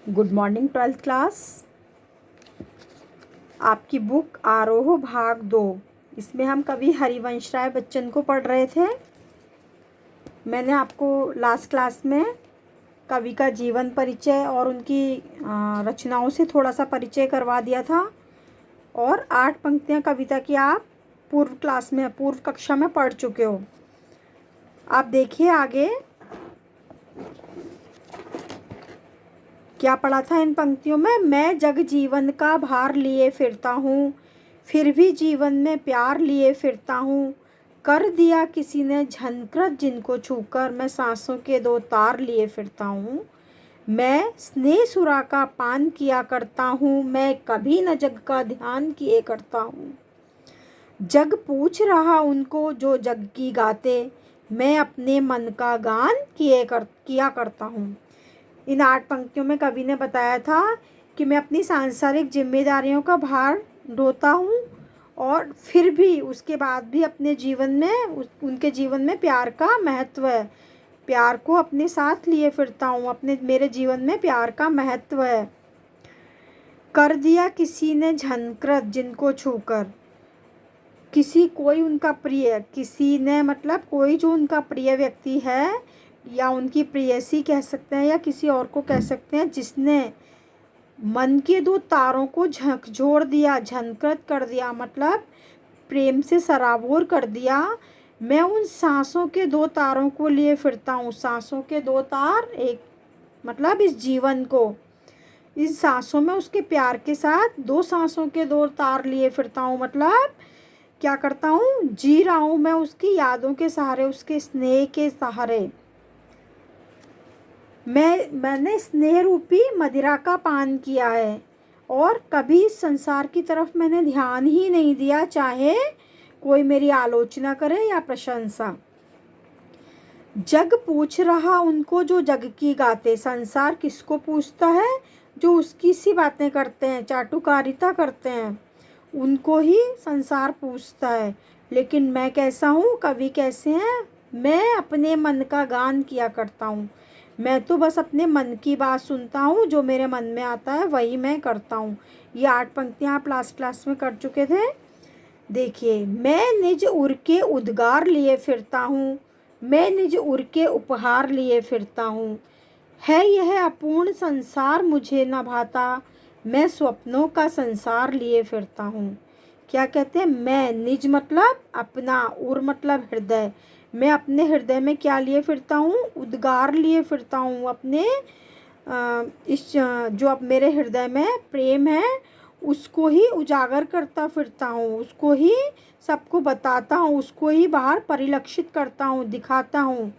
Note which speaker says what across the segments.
Speaker 1: Good morning twelfth class. आपकी book आरोह भाग 2, इसमें हम कवि हरिवंश राय बच्चन को पढ़ रहे थे। मैंने आपको लास्ट क्लास में कवि का जीवन परिचय और उनकी रचनाओं से थोड़ा सा परिचय करवा दिया था और 8 पंक्तियां कविता की आप पूर्व कक्षा में पढ़ चुके हो। आप देखिए आगे क्या पढ़ा था इन पंक्तियों में। मैं जग जीवन का भार लिए फिरता हूँ, फिर भी जीवन में प्यार लिए फिरता हूँ। कर दिया किसी ने झनकृत जिनको छूकर, मैं सांसों के 2 तार लिए फिरता हूँ। मैं स्नेह सुरा का पान किया करता हूँ, मैं कभी न जग का ध्यान किए करता हूँ। जग पूछ रहा उनको जो जग की गाते, मैं अपने मन का गान किया करता हूँ। इन 8 पंक्तियों में कवि ने बताया था कि मैं अपनी सांसारिक जिम्मेदारियों का भार ढोता हूँ और फिर भी उसके बाद भी अपने जीवन में उनके जीवन में प्यार का महत्व है। प्यार को अपने साथ लिए फिरता हूँ, मेरे जीवन में प्यार का महत्व है। कर दिया किसी ने झनकृत जिनको छूकर, कोई उनका प्रिय, किसी ने मतलब कोई जो उनका प्रिय व्यक्ति है या उनकी प्रेयसी कह सकते हैं या किसी और को कह सकते हैं, जिसने मन के 2 तारों को झकझोर दिया, झनकृत कर दिया, मतलब प्रेम से सराबोर कर दिया। मैं उन सांसों के 2 तारों को लिए फिरता हूँ। सांसों के 2 तार, एक मतलब इस जीवन को, इस सांसों में उसके प्यार के साथ 2 सांसों के 2 तार लिए फिरता हूँ। मतलब क्या करता हूँ, जी रहा हूँ मैं उसकी यादों के सहारे, उसके स्नेह के सहारे। मैंने स्नेह रूपी मदिरा का पान किया है और कभी संसार की तरफ मैंने ध्यान ही नहीं दिया, चाहे कोई मेरी आलोचना करे या प्रशंसा। जग पूछ रहा उनको जो जग की गाते, संसार किसको पूछता है? जो उसकी सी बातें करते हैं, चाटुकारिता करते हैं, उनको ही संसार पूछता है। लेकिन मैं कैसा हूँ, कवि कैसे हैं? मैं अपने मन का गान किया करता हूँ। मैं तो बस अपने मन की बात सुनता हूँ, जो मेरे मन में आता है वही मैं करता हूँ। ये 8 पंक्तियाँ आप लास्ट क्लास में कर चुके थे। देखिए, मैं निज उर के उद्गार लिए फिरता हूँ, मैं निज उर के उपहार लिए फिरता हूँ। है यह अपूर्ण संसार मुझे न भाता, मैं स्वप्नों का संसार लिए फिरता हूँ। क्या कहते हैं? मैं निज मतलब अपना, उर मतलब हृदय। मैं अपने हृदय में क्या लिए फिरता हूँ? उद्गार लिए फिरता हूँ। अपने जो अब मेरे हृदय में प्रेम है उसको ही उजागर करता फिरता हूँ, उसको ही सबको बताता हूँ, उसको ही बाहर परिलक्षित करता हूँ, दिखाता हूँ।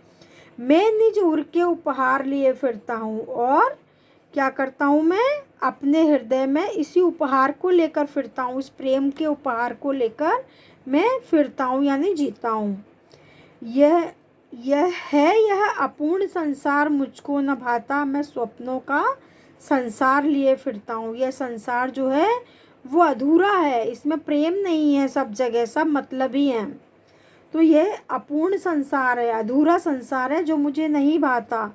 Speaker 1: मैं निज उर के उपहार लिए फिरता हूँ और क्या करता हूँ, मैं अपने हृदय में इसी उपहार को लेकर फिरता हूँ, इस प्रेम के उपहार को लेकर मैं फिरता हूँ, यानी जीता हूँ। यह अपूर्ण संसार मुझको न भाता, मैं स्वप्नों का संसार लिए फिरता हूँ। यह संसार जो है वो अधूरा है, इसमें प्रेम नहीं है, सब जगह सब मतलबी हैं। तो यह अपूर्ण संसार है, अधूरा संसार है जो मुझे नहीं भाता।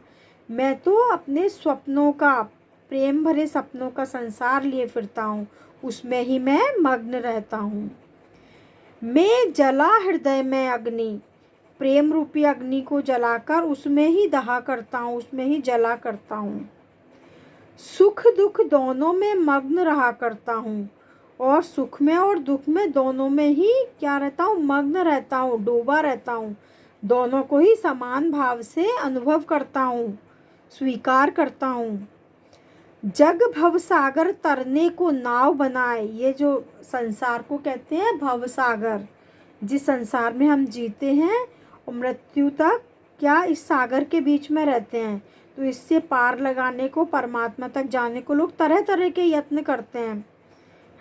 Speaker 1: मैं तो अपने स्वप्नों का, प्रेम भरे सपनों का संसार लिए फिरता हूँ, उसमें ही मैं मग्न रहता हूँ। मैं जला हृदय में अग्नि, प्रेम रूपी अग्नि को जलाकर उसमें ही दहा करता हूँ, उसमें ही जला करता हूँ। सुख दुख दोनों में मग्न रहा करता हूँ और सुख में और दुख में दोनों में ही क्या रहता हूँ, मग्न रहता हूँ, डूबा रहता हूँ। दोनों को ही समान भाव से अनुभव करता हूँ, स्वीकार करता हूँ। जग भव सागर तरने को नाव बनाए, ये जो संसार को कहते हैं भव सागर, जिस संसार में हम जीते हैं और मृत्यु तक क्या इस सागर के बीच में रहते हैं। तो इससे पार लगाने को, परमात्मा तक जाने को लोग तरह तरह के यत्न करते हैं,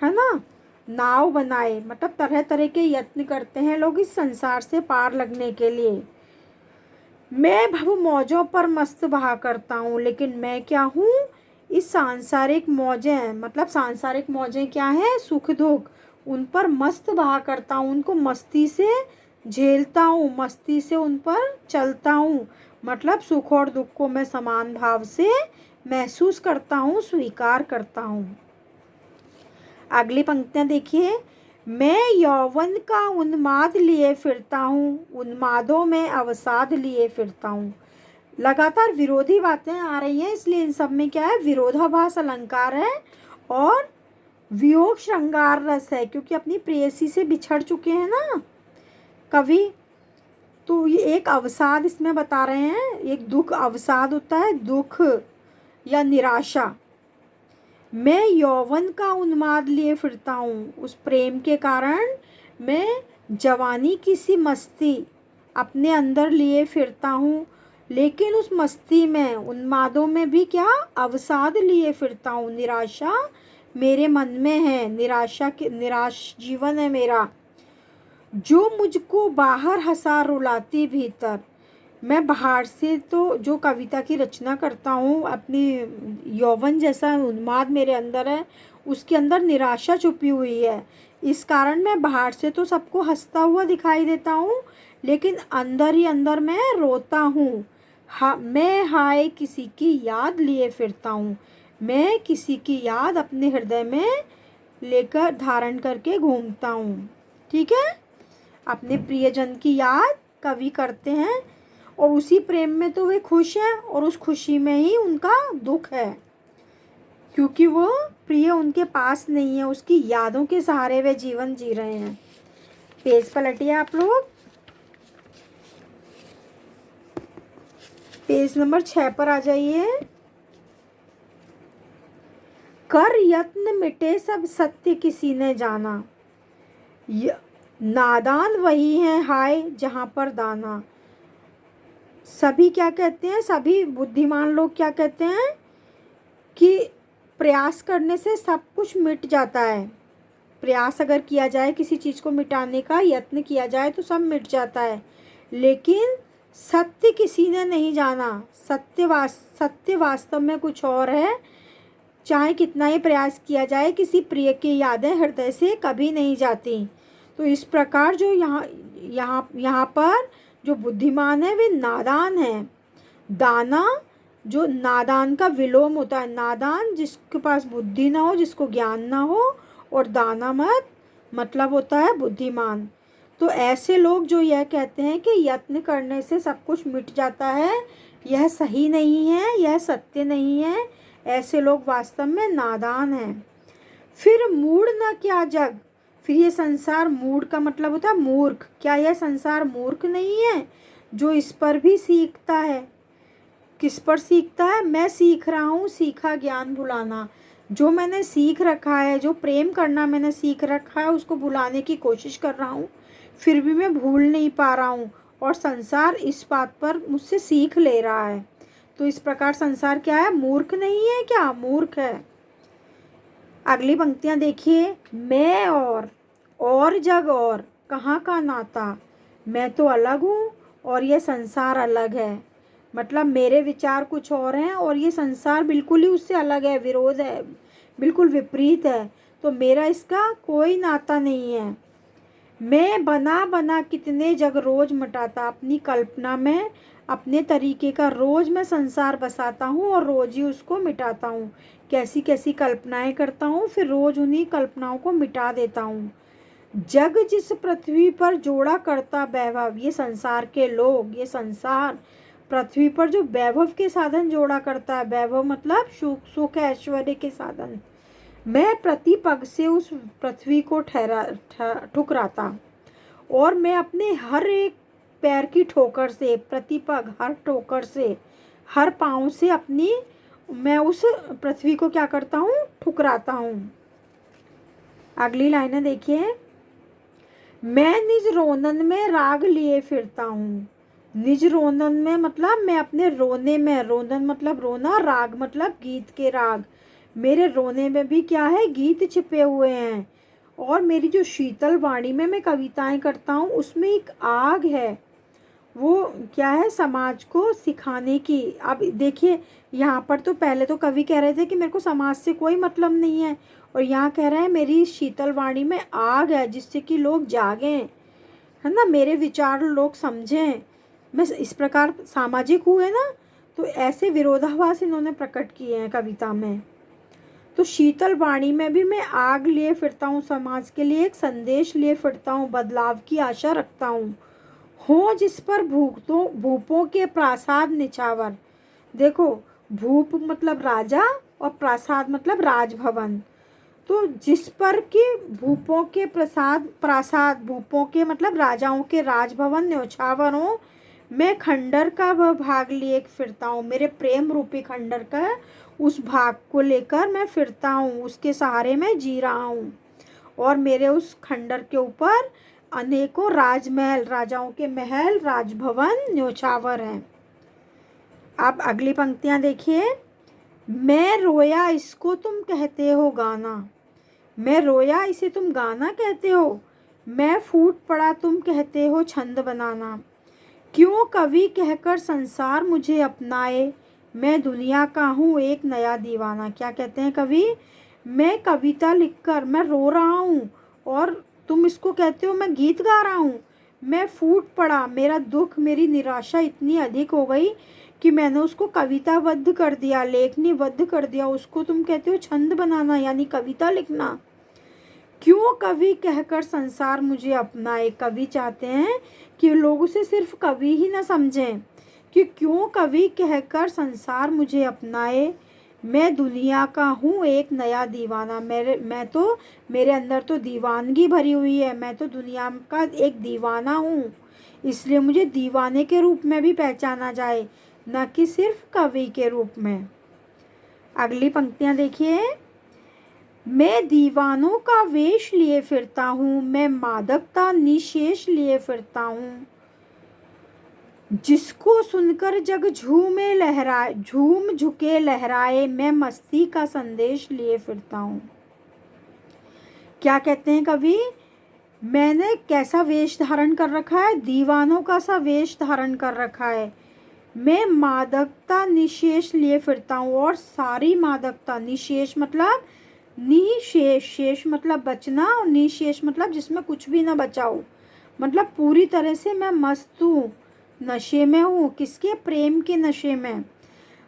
Speaker 1: है ना। नाव बनाए मतलब तरह तरह के यत्न करते हैं लोग इस संसार से पार लगने के लिए। मैं भव मौजों पर मस्त बहा करता हूँ, लेकिन मैं क्या हूँ, इस सांसारिक मौजें, मतलब सांसारिक मौजें क्या है, सुख दुख, उन पर मस्त बहा करता हूँ, उनको मस्ती से झेलता हूँ, मस्ती से उन पर चलता हूँ, मतलब सुख और दुख को मैं समान भाव से महसूस करता हूँ, स्वीकार करता हूँ। अगली पंक्तियाँ देखिए। मैं यौवन का उन्माद लिए फिरता हूँ, उन्मादों में अवसाद लिए फिरता हूँ। लगातार विरोधी बातें आ रही हैं, इसलिए इन सब में क्या है, विरोधाभास अलंकार है और वियोग श्रृंगार रस है, क्योंकि अपनी प्रेयसी से बिछड़ चुके हैं ना कवि। तो ये एक अवसाद इसमें बता रहे हैं, एक दुख, अवसाद होता है दुख या निराशा। मैं यौवन का उन्माद लिए फिरता हूँ, उस प्रेम के कारण मैं जवानी की सी मस्ती अपने अंदर लिए फिरता हूँ, लेकिन उस मस्ती में, उन्मादों में भी क्या, अवसाद लिए फिरता हूँ। निराशा मेरे मन में है, निराश जीवन है मेरा, जो मुझको बाहर हंसा रुलाती भीतर। मैं बाहर से तो जो कविता की रचना करता हूँ, अपनी यौवन जैसा उन्माद मेरे अंदर है, उसके अंदर निराशा छुपी हुई है। इस कारण मैं बाहर से तो सबको हंसता हुआ दिखाई देता हूँ, लेकिन अंदर ही अंदर मैं रोता हूँ। मैं हाय किसी की याद लिए फिरता हूँ, मैं किसी की याद अपने हृदय में लेकर धारण करके घूमता हूँ। ठीक है, अपने प्रियजन की याद कवि करते हैं, और उसी प्रेम में तो वे खुश हैं, और उस खुशी में ही उनका दुख है, क्योंकि वो प्रिय उनके पास नहीं है, उसकी यादों के सहारे वे जीवन जी रहे हैं। पेज पलटिए आप लोग, पेज नंबर 6 पर आ जाइए। कर यत्न मिटे सब सत्य किसी ने जाना, नादान वही है हाय जहाँ पर दाना। सभी क्या कहते हैं, सभी बुद्धिमान लोग क्या कहते हैं कि प्रयास करने से सब कुछ मिट जाता है। प्रयास अगर किया जाए, किसी चीज़ को मिटाने का यत्न किया जाए तो सब मिट जाता है, लेकिन सत्य किसी ने नहीं जाना। सत्य वास्तव में कुछ और है। चाहे कितना ही प्रयास किया जाए, किसी प्रिय की यादें हृदय से कभी नहीं जाती। तो इस प्रकार जो यहाँ पर जो बुद्धिमान है वे नादान है। दाना, जो नादान का विलोम होता है, नादान जिसके पास बुद्धि ना हो, जिसको ज्ञान ना हो, और दाना मतलब होता है बुद्धिमान। तो ऐसे लोग जो यह कहते हैं कि यत्न करने से सब कुछ मिट जाता है, यह सही नहीं है, यह सत्य नहीं है। ऐसे लोग वास्तव में नादान हैं। फिर मूढ़ न क्या जग, फिर ये संसार, मूढ़ का मतलब होता है मूर्ख। क्या यह संसार मूर्ख नहीं है जो इस पर भी सीखता है? किस पर सीखता है? मैं सीख रहा हूँ सीखा ज्ञान भुलाना। जो मैंने सीख रखा है, जो प्रेम करना मैंने सीख रखा है, उसको भुलाने की कोशिश कर रहा हूँ, फिर भी मैं भूल नहीं पा रहा हूँ, और संसार इस बात पर मुझसे सीख ले रहा है। तो इस प्रकार संसार क्या है, मूर्ख नहीं है क्या? मूर्ख है। अगली पंक्तियाँ देखिए। मैं और जग और कहाँ का नाता, मैं तो अलग हूँ और ये संसार अलग है। मतलब मेरे विचार कुछ और हैं और ये संसार बिल्कुल ही उससे अलग है, विरोध है, बिल्कुल विपरीत है। तो मेरा इसका कोई नाता नहीं है। मैं बना कितने जग रोज मटाता, अपनी कल्पना में अपने तरीके का रोज मैं संसार बसाता हूँ और रोज ही उसको मिटाता हूँ। कैसी कैसी कल्पनाएं करता हूँ, फिर रोज उन्हीं कल्पनाओं को मिटा देता हूँ। जग जिस पृथ्वी पर जोड़ा करता वैभव, ये संसार के लोग, ये संसार पृथ्वी पर जो वैभव के साधन जोड़ा करता है, वैभव मतलब सुख ऐश्वर्य के साधन, मैं प्रतिपग से उस पृथ्वी को ठुकराता, और मैं अपने हर एक पैर की ठोकर से, प्रतिपग हर ठोकर से, हर पाँव से मैं उस पृथ्वी को क्या करता हूँ, ठुकराता हूँ। अगली लाइनें देखिए। मैं निज रोनन में राग लिए फिरता हूँ। निज रोनन में मतलब मैं अपने रोने में, रोनन मतलब रोना, राग मतलब गीत के राग। मेरे रोने में भी क्या है, गीत छिपे हुए हैं। और मेरी जो शीतल वाणी में मैं कविताएं करता हूँ, उसमें एक आग है। वो क्या है, समाज को सिखाने की। अब देखिए, यहाँ पर तो पहले तो कवि कह रहे थे कि मेरे को समाज से कोई मतलब नहीं है, और यहाँ कह रहे हैं मेरी शीतल वाणी में आग है जिससे कि लोग जागें, है ना, मेरे विचार लोग समझें, मैं इस प्रकार सामाजिक हुए ना, तो ऐसे विरोधाभास इन्होंने प्रकट किए हैं कविता में। तो शीतल वाणी में भी मैं आग लिए फिरता हूँ, समाज के लिए एक संदेश लिए फिरता हूँ, बदलाव की आशा रखता हूँ। हो जिस पर भूपों के प्रासाद निछावर। देखो, भूप मतलब राजा और प्रासाद मतलब राजभवन। तो जिस पर कि भूपों के प्रासाद भूपों के मतलब राजाओं के राजभवन न्योछावर हो, मैं खंडर का वह भाग लिए फिरता हूँ। मेरे प्रेम रूपी खंडर का उस भाग को लेकर मैं फिरता हूँ, उसके सहारे में जी रहा हूँ। और मेरे उस खंडर के ऊपर अनेकों राजमहल, राजाओं के महल, राजभवन न्योछावर हैं। अब अगली पंक्तियाँ देखिए। मैं रोया इसको तुम कहते हो गाना। मैं रोया इसे तुम गाना कहते हो। मैं फूट पड़ा तुम कहते हो छंद बनाना। क्यों कवि कहकर संसार मुझे अपनाए, मैं दुनिया का हूँ एक नया दीवाना। क्या कहते हैं कवि? मैं कविता लिखकर मैं रो रहा हूँ और तुम इसको कहते हो मैं गीत गा रहा हूँ। मैं फूट पड़ा, मेरा दुख, मेरी निराशा इतनी अधिक हो गई कि मैंने उसको कविताबद्ध कर दिया, लेखनीबद्ध कर दिया। उसको तुम कहते हो छंद बनाना, यानी कविता लिखना। क्यों कवि कहकर संसार मुझे अपनाए। कवि चाहते हैं कि लोग उसे सिर्फ कवि ही ना समझें, कि क्यों कवि कहकर संसार मुझे अपनाए, मैं दुनिया का हूँ एक नया दीवाना। मेरे अंदर तो दीवानगी भरी हुई है, मैं तो दुनिया का एक दीवाना हूँ, इसलिए मुझे दीवाने के रूप में भी पहचाना जाए, न कि सिर्फ कवि के रूप में। अगली पंक्तियाँ देखिए। मैं दीवानों का वेश लिए फिरता हूँ, मैं मादकता निशेष लिए फिरता हूँ। जिसको सुनकर जग झूम झुके लहराए, मैं मस्ती का संदेश लिए फिरता हूँ। क्या कहते हैं कवि? मैंने कैसा वेश धारण कर रखा है? दीवानों का सा वेश धारण कर रखा है। मैं मादकता निशेष लिए फिरता हूँ, और सारी मादकता, निशेष मतलब निशेष, शेष मतलब बचना, और निशेष मतलब जिसमें कुछ भी ना बचा हो, मतलब पूरी तरह से मैं मस्त हूँ, नशे में हूँ। किसके? प्रेम के नशे में।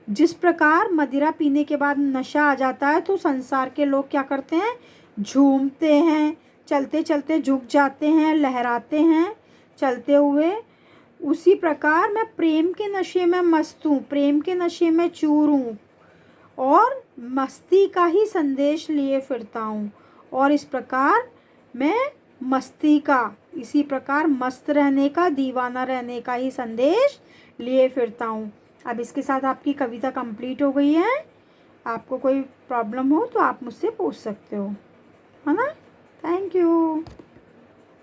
Speaker 1: जिस प्रकार मदिरा पीने के बाद नशा आ जाता है, तो संसार के लोग क्या करते हैं? झूमते हैं, चलते चलते झुक जाते हैं, लहराते हैं चलते हुए। उसी प्रकार मैं प्रेम के नशे में मस्त हूँ, प्रेम के नशे में चूर हूँ, और मस्ती का ही संदेश लिए फिरता हूँ। और इस प्रकार मैं मस्ती का, इसी प्रकार मस्त रहने का, दीवाना रहने का ही संदेश लिए फिरता हूँ। अब इसके साथ आपकी कविता कंप्लीट हो गई है। आपको कोई प्रॉब्लम हो तो आप मुझसे पूछ सकते हो, है ना।